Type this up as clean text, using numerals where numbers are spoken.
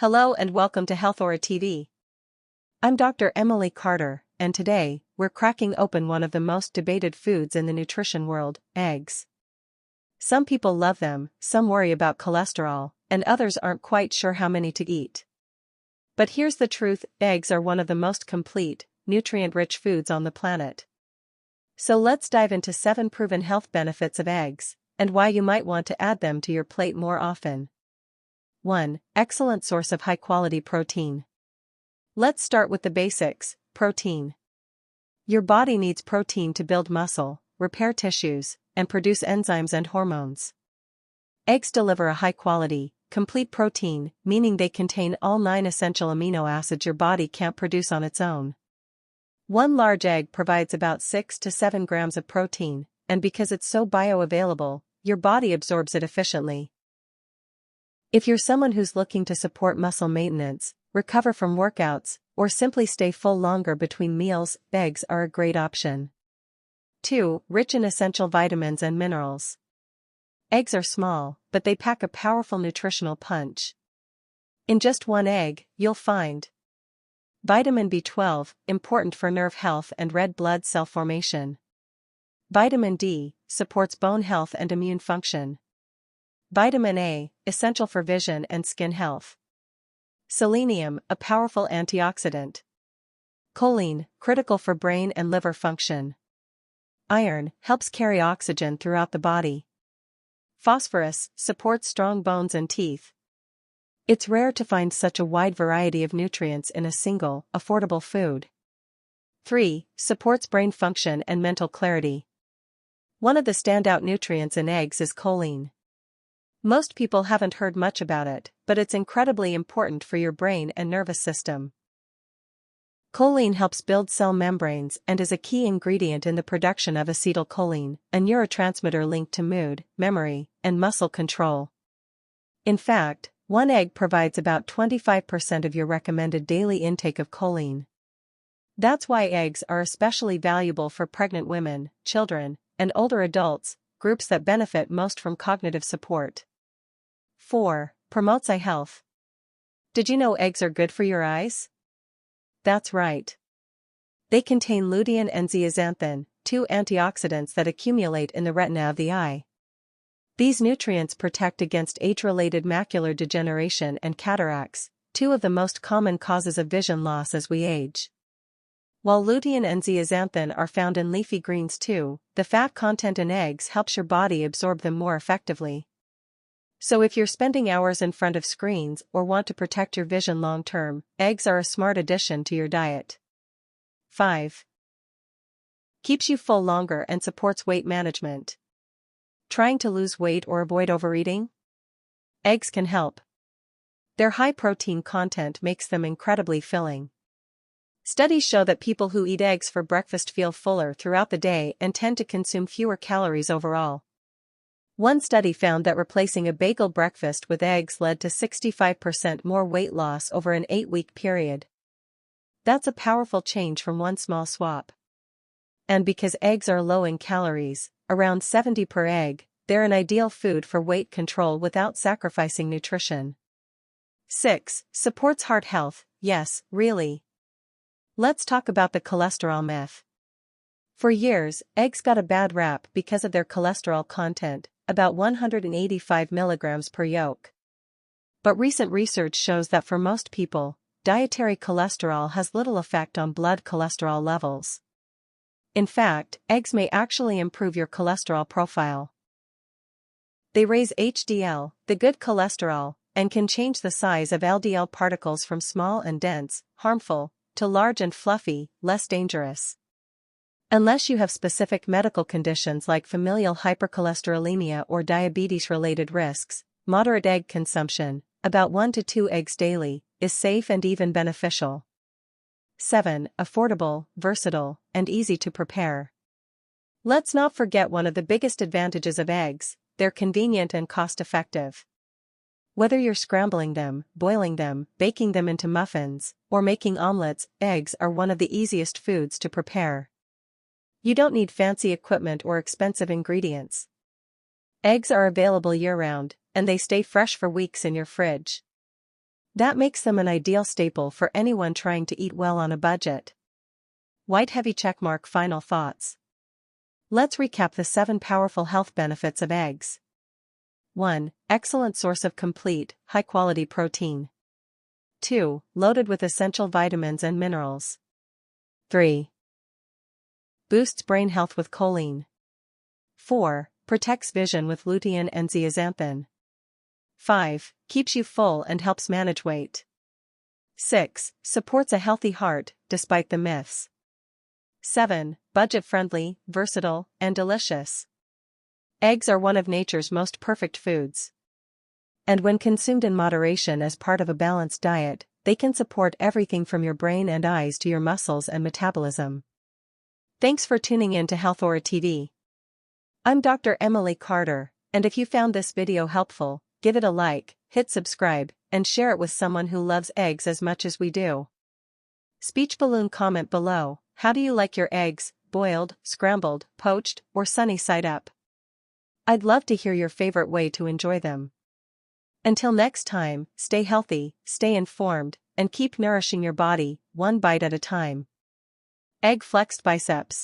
Hello and welcome to Healthora TV. I'm Dr. Emily Carter, and today, we're cracking open one of the most debated foods in the nutrition world, eggs. Some people love them, some worry about cholesterol, and others aren't quite sure how many to eat. But here's the truth, eggs are one of the most complete, nutrient-rich foods on the planet. So let's dive into 7 proven health benefits of eggs, and why you might want to add them to your plate more often. 1. Excellent source of high-quality protein. Let's start with the basics, protein. Your body needs protein to build muscle, repair tissues, and produce enzymes and hormones. Eggs deliver a high-quality, complete protein, meaning they contain all 9 essential amino acids your body can't produce on its own. One large egg provides about 6 to 7 grams of protein, and because it's so bioavailable, your body absorbs it efficiently. If you're someone who's looking to support muscle maintenance, recover from workouts, or simply stay full longer between meals, eggs are a great option. 2. Rich in essential vitamins and minerals. Eggs are small, but they pack a powerful nutritional punch. In just one egg, you'll find vitamin B12, important for nerve health and red blood cell formation. Vitamin D, supports bone health and immune function. Vitamin A, essential for vision and skin health. Selenium, a powerful antioxidant. Choline, critical for brain and liver function. Iron, helps carry oxygen throughout the body. Phosphorus, supports strong bones and teeth. It's rare to find such a wide variety of nutrients in a single, affordable food. 3. Supports brain function and mental clarity. One of the standout nutrients in eggs is choline. Most people haven't heard much about it, but it's incredibly important for your brain and nervous system. Choline helps build cell membranes and is a key ingredient in the production of acetylcholine, a neurotransmitter linked to mood, memory, and muscle control. In fact, one egg provides about 25% of your recommended daily intake of choline. That's why eggs are especially valuable for pregnant women, children, and older adults, groups that benefit most from cognitive support. 4. Promotes eye health. Did you know eggs are good for your eyes? That's right. They contain lutein and zeaxanthin, 2 antioxidants that accumulate in the retina of the eye. These nutrients protect against age-related macular degeneration and cataracts, 2 of the most common causes of vision loss as we age. While lutein and zeaxanthin are found in leafy greens too, the fat content in eggs helps your body absorb them more effectively. So if you're spending hours in front of screens or want to protect your vision long-term, eggs are a smart addition to your diet. 5. Keeps you full longer and supports weight management. Trying to lose weight or avoid overeating? Eggs can help. Their high protein content makes them incredibly filling. Studies show that people who eat eggs for breakfast feel fuller throughout the day and tend to consume fewer calories overall. One study found that replacing a bagel breakfast with eggs led to 65% more weight loss over an 8-week period. That's a powerful change from one small swap. And because eggs are low in calories, around 70 per egg, they're an ideal food for weight control without sacrificing nutrition. 6. Supports heart health. Yes, really. Let's talk about the cholesterol myth. For years, eggs got a bad rap because of their cholesterol content, about 185 milligrams per yolk. But recent research shows that for most people, dietary cholesterol has little effect on blood cholesterol levels. In fact, eggs may actually improve your cholesterol profile. They raise HDL, the good cholesterol, and can change the size of LDL particles from small and dense, harmful, to large and fluffy, less dangerous. Unless you have specific medical conditions like familial hypercholesterolemia or diabetes-related risks, moderate egg consumption, about 1 to 2 eggs daily, is safe and even beneficial. 7. Affordable, versatile, and easy to prepare. Let's not forget one of the biggest advantages of eggs: they're convenient and cost-effective. Whether you're scrambling them, boiling them, baking them into muffins, or making omelets, eggs are one of the easiest foods to prepare. You don't need fancy equipment or expensive ingredients. Eggs are available year-round, and they stay fresh for weeks in your fridge. That makes them an ideal staple for anyone trying to eat well on a budget. White heavy checkmark. Final thoughts. Let's recap the 7 powerful health benefits of eggs. 1. Excellent source of complete, high-quality protein. 2. Loaded with essential vitamins and minerals. 3. Boosts brain health with choline. 4. Protects vision with lutein and zeaxanthin. 5. Keeps you full and helps manage weight. 6. Supports a healthy heart, despite the myths. 7. Budget-friendly, versatile, and delicious. Eggs are one of nature's most perfect foods. And when consumed in moderation as part of a balanced diet, they can support everything from your brain and eyes to your muscles and metabolism. Thanks for tuning in to Healthora TV. I'm Dr. Emily Carter, and if you found this video helpful, give it a like, hit subscribe, and share it with someone who loves eggs as much as we do. Speech balloon comment below. How do you like your eggs, boiled, scrambled, poached, or sunny side up? I'd love to hear your favorite way to enjoy them. Until next time, stay healthy, stay informed, and keep nourishing your body, one bite at a time. Egg flexed biceps.